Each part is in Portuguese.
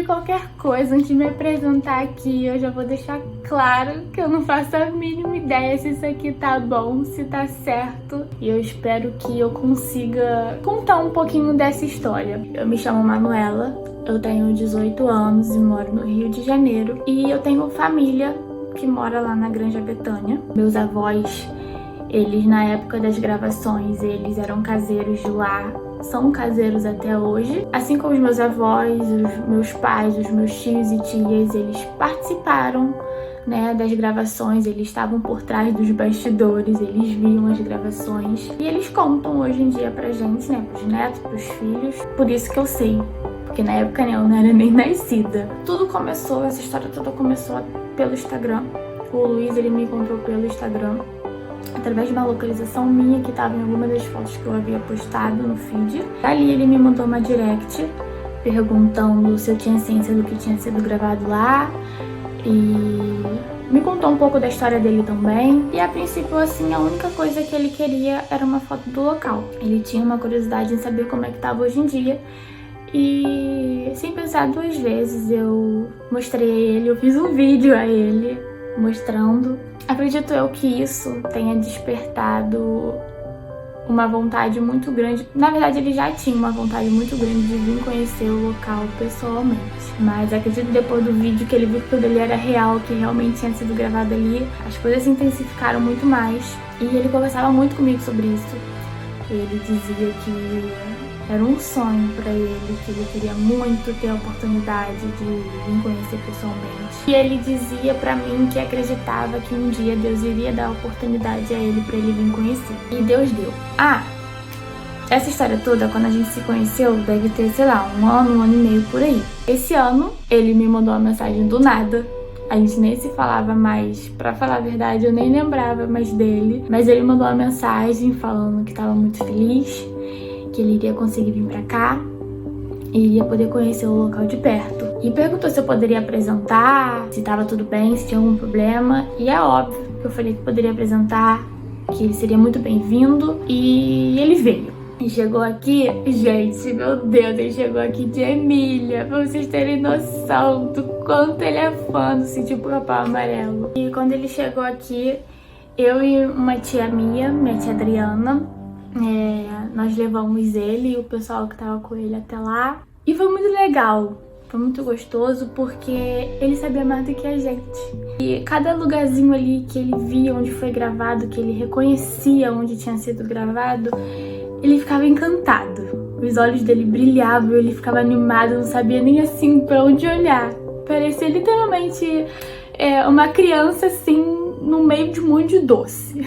qualquer coisa, antes de me apresentar aqui, eu já vou deixar claro que eu não faço a mínima ideia se isso aqui tá bom, se tá certo. E eu espero que eu consiga contar um pouquinho dessa história. Eu me chamo Manuela, eu tenho 18 anos e moro no Rio de Janeiro. E eu tenho família que mora lá na Granja Betânia. Meus avós, eles na época das gravações, eles eram caseiros de lá, são caseiros até hoje. Assim como os meus avós, os meus pais, os meus tios e tias, eles participaram, né, das gravações, eles estavam por trás dos bastidores, eles viam as gravações. E eles contam hoje em dia pra gente, né, pros netos, pros filhos. Por isso que eu sei, porque na época, né, eu não era nem nascida. Tudo começou, essa história toda começou pelo Instagram. O Luiz, ele me encontrou pelo Instagram, através de uma localização minha que estava em alguma das fotos que eu havia postado no feed. Dali ele me mandou uma direct perguntando se eu tinha ciência do que tinha sido gravado lá e me contou um pouco da história dele também. E a princípio, assim, a única coisa que ele queria era uma foto do local. Ele tinha uma curiosidade em saber como é que estava hoje em dia. E sem pensar duas vezes, eu mostrei a ele, eu fiz um vídeo a ele mostrando. Acredito eu que isso tenha despertado uma vontade muito grande. Na verdade, ele já tinha uma vontade muito grande de vir conhecer o local pessoalmente. Mas acredito que depois do vídeo que ele viu que tudo ali era real, que realmente tinha sido gravado ali, as coisas se intensificaram muito mais. E ele conversava muito comigo sobre isso. Ele dizia que era um sonho pra ele, que ele queria muito ter a oportunidade de vir conhecer pessoalmente. E ele dizia pra mim que acreditava que um dia Deus iria dar a oportunidade a ele pra ele vir conhecer. E Deus deu. Essa história toda, quando a gente se conheceu, deve ter, sei lá, um ano e meio por aí. Esse ano, ele me mandou uma mensagem do nada. A gente nem se falava mais, pra falar a verdade, eu nem lembrava mais dele. Mas ele mandou uma mensagem falando que tava muito feliz, que ele iria conseguir vir pra cá e iria poder conhecer o local de perto. E perguntou se eu poderia apresentar, se tava tudo bem, se tinha algum problema. E é óbvio que eu falei que poderia apresentar, que ele seria muito bem-vindo. E ele veio. E chegou aqui, gente, meu Deus, ele chegou aqui de Emília, pra vocês terem noção do quanto ele é fã do Sítio Pica-Pau Amarelo. E quando ele chegou aqui, eu e uma tia minha tia Adriana, nós levamos ele e o pessoal que tava com ele até lá. E foi muito legal, foi muito gostoso, porque ele sabia mais do que a gente. E cada lugarzinho ali que ele via onde foi gravado, que ele reconhecia onde tinha sido gravado, ele ficava encantado. Os olhos dele brilhavam, ele ficava animado, não sabia nem assim pra onde olhar. Parecia literalmente uma criança assim, no meio de um monte de doce.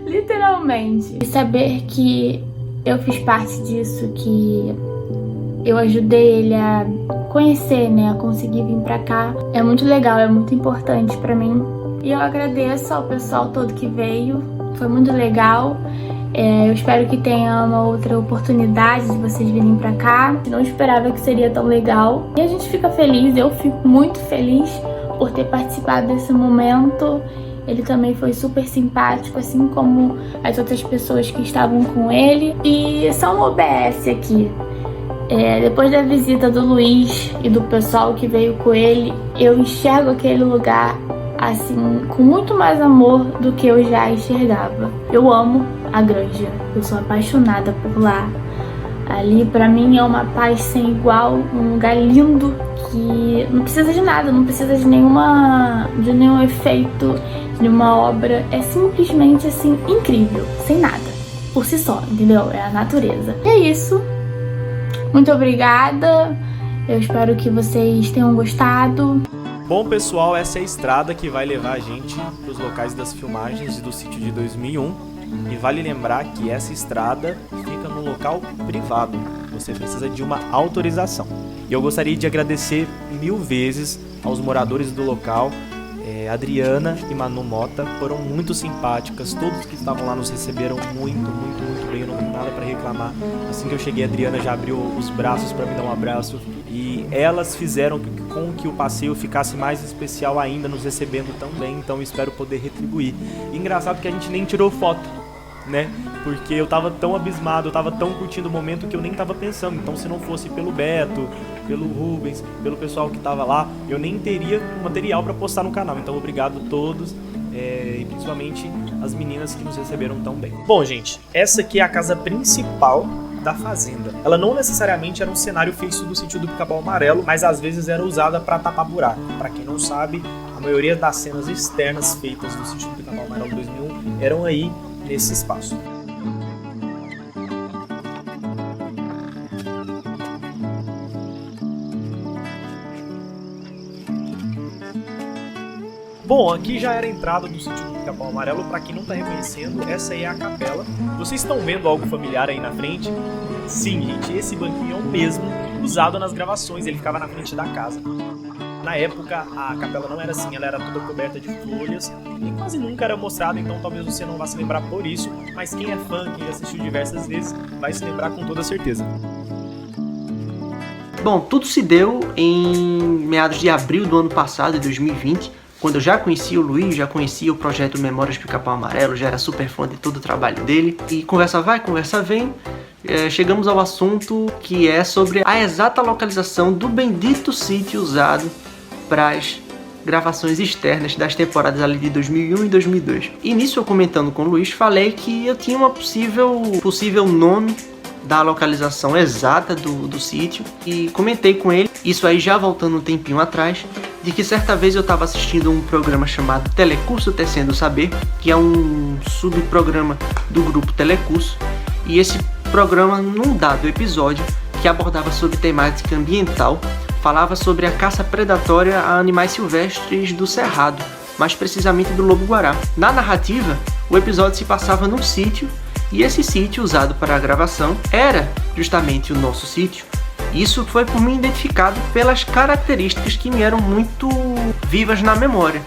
Literalmente. E saber que eu fiz parte disso, que eu ajudei ele a conhecer, né, a conseguir vir pra cá, é muito legal, é muito importante pra mim. E eu agradeço ao pessoal todo que veio, foi muito legal. Eu espero que tenha uma outra oportunidade de vocês virem pra cá. Não esperava que seria tão legal. E a gente fica feliz, eu fico muito feliz por ter participado desse momento. Ele também foi super simpático, assim como as outras pessoas que estavam com ele. E só um OBS aqui. Depois da visita do Luiz e do pessoal que veio com ele, eu enxergo aquele lugar assim, com muito mais amor do que eu já enxergava. Eu amo a Granja, eu sou apaixonada por lá. Ali pra mim é uma paz sem igual, um lugar lindo que não precisa de nada, não precisa de nenhum efeito, de nenhuma obra. É simplesmente assim, incrível, sem nada, por si só, entendeu? É a natureza. E é isso. Muito obrigada, eu espero que vocês tenham gostado. Bom, pessoal, essa é a estrada que vai levar a gente para os locais das filmagens do sítio de 2001. E vale lembrar que essa estrada fica num local privado. Você precisa de uma autorização. E eu gostaria de agradecer 1000 vezes aos moradores do local. Adriana e Manu Mota foram muito simpáticas. Todos que estavam lá nos receberam muito bem. Eu não tenho nada para reclamar. Assim que eu cheguei, a Adriana já abriu os braços para me dar um abraço. E elas fizeram com que o passeio ficasse mais especial ainda, nos recebendo tão bem. Então eu espero poder retribuir. E engraçado que a gente nem tirou foto. né? Porque eu tava tão abismado, eu tava tão curtindo o momento que eu nem tava pensando. Então, se não fosse pelo Beto, pelo Rubens, pelo pessoal que tava lá, eu nem teria material pra postar no canal. Então, obrigado a todos. E principalmente as meninas que nos receberam tão bem. Bom, gente, essa aqui é a casa principal da fazenda. Ela não necessariamente era um cenário fixo do sítio do Pica-Pau Amarelo, mas às vezes era usada para tapar buraco. Para quem não sabe, a maioria das cenas externas feitas do sítio do Pica-Pau Amarelo 2001 eram aí nesse espaço. Bom, aqui já era a entrada do sítio do Pica-Pau Amarelo. Para quem não tá reconhecendo, essa aí é a capela. Vocês estão vendo algo familiar aí na frente? Sim, gente, esse banquinho é o mesmo usado nas gravações, ele ficava na frente da casa. Na época, a capela não era assim, ela era toda coberta de folhas e quase nunca era mostrada, então talvez você não vá se lembrar por isso, mas quem é fã, quem assistiu diversas vezes, vai se lembrar com toda certeza. Bom, tudo se deu em meados de abril do ano passado, de 2020, quando eu já conhecia o Luiz, já conhecia o projeto Memórias do Pica-Pau Amarelo, já era super fã de todo o trabalho dele. E conversa vai, conversa vem, chegamos ao assunto que é sobre a exata localização do bendito sítio usado para as gravações externas das temporadas ali de 2001 e 2002. E nisso, eu comentando com o Luiz, falei que eu tinha uma possível nome da localização exata do sítio, e comentei com ele, isso aí já voltando um tempinho atrás, de que certa vez eu estava assistindo um programa chamado Telecurso Tecendo o Saber, que é um subprograma do grupo Telecurso, e esse programa, num dado episódio que abordava sobre temática ambiental, falava sobre a caça predatória a animais silvestres do Cerrado, mais precisamente do lobo-guará. Na narrativa, o episódio se passava num sítio, e esse sítio usado para a gravação era justamente o nosso sítio. Isso foi por mim identificado pelas características que me eram muito vivas na memória.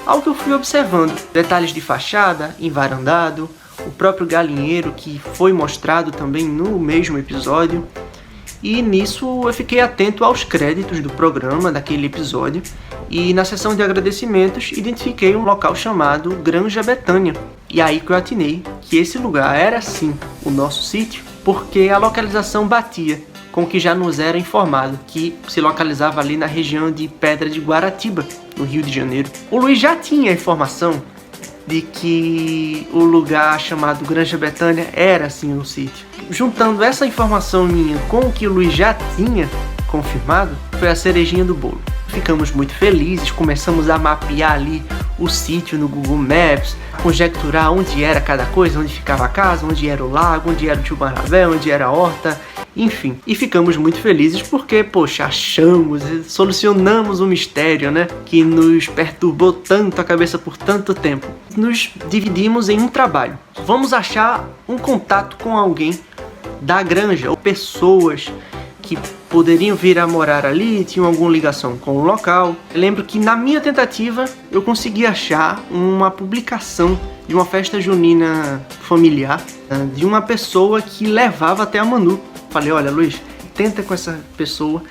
Ao que eu fui observando, detalhes de fachada, envarandado, o próprio galinheiro que foi mostrado também no mesmo episódio. E nisso eu fiquei atento aos créditos do programa, daquele episódio, e na seção de agradecimentos identifiquei um local chamado Granja Betânia. E aí que eu atinei que esse lugar era sim o nosso sítio, porque a localização batia com o que já nos era informado, que se localizava ali na região de Pedra de Guaratiba, no Rio de Janeiro. O Luiz já tinha a informação de que o lugar chamado Granja Betânia era sim um sítio. Juntando essa informação minha com o que o Luiz já tinha confirmado, foi a cerejinha do bolo. Ficamos muito felizes, começamos a mapear ali o sítio no Google Maps, conjecturar onde era cada coisa, onde ficava a casa, onde era o lago, onde era o tio Barnabé, onde era a horta, enfim. E ficamos muito felizes porque, poxa, achamos, solucionamos um mistério, né? Que nos perturbou tanto a cabeça por tanto tempo. Nos dividimos em um trabalho. Vamos achar um contato com alguém da granja, ou pessoas que poderiam vir a morar ali, tinham alguma ligação com o local. Eu lembro que na minha tentativa eu consegui achar uma publicação de uma festa junina familiar de uma pessoa que levava até a Manu. Falei, olha Luiz, tenta com essa pessoa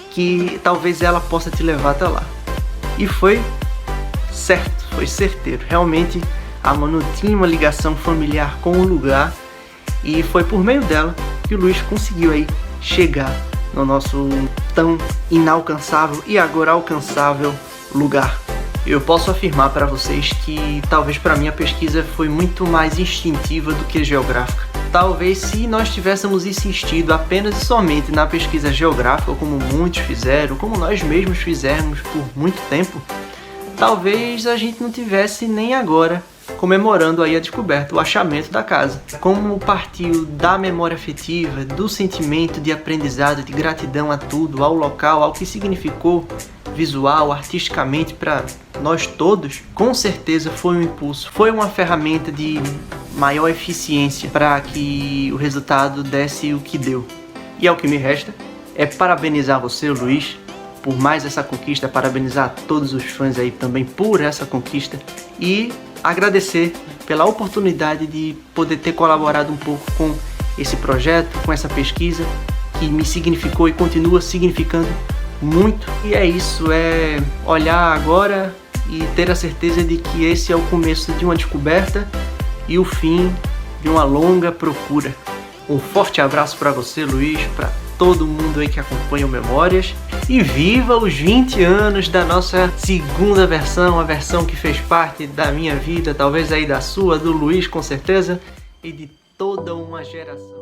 que talvez ela possa te levar até lá. E foi certo, foi certeiro. Realmente a Manu tinha uma ligação familiar com o lugar e foi por meio dela que o Luiz conseguiu aí chegar no nosso tão inalcançável e agora alcançável lugar. Eu posso afirmar para vocês que talvez para mim a pesquisa foi muito mais instintiva do que geográfica. Talvez se nós tivéssemos insistido apenas e somente na pesquisa geográfica, como muitos fizeram, como nós mesmos fizemos por muito tempo, talvez a gente não tivesse nem agora comemorando aí a descoberta, o achamento da casa. Como partiu da memória afetiva, do sentimento de aprendizado, de gratidão a tudo, ao local, ao que significou visual, artisticamente para nós todos, com certeza foi um impulso, foi uma ferramenta de maior eficiência para que o resultado desse o que deu. E é o que me resta, é parabenizar você, Luiz, por mais essa conquista, parabenizar todos os fãs aí também por essa conquista e agradecer pela oportunidade de poder ter colaborado um pouco com esse projeto, com essa pesquisa que me significou e continua significando muito. E é isso, é olhar agora e ter a certeza de que esse é o começo de uma descoberta e o fim de uma longa procura. Um forte abraço para você, Luiz, para todo mundo aí que acompanha o Memórias. E viva os 20 anos da nossa segunda versão, a versão que fez parte da minha vida, talvez aí da sua, do Luiz com certeza, e de toda uma geração.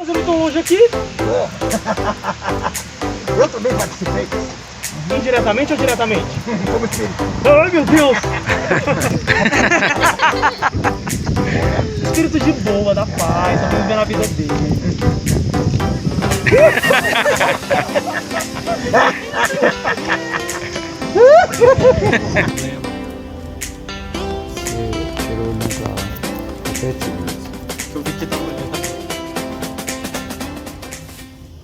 Fazendo tão longe aqui? Eu também participei. Indiretamente ou diretamente? Como espírito. Ai, meu Deus! Espírito de boa, da paz, tá vivendo a vida dele. Você tirou muito a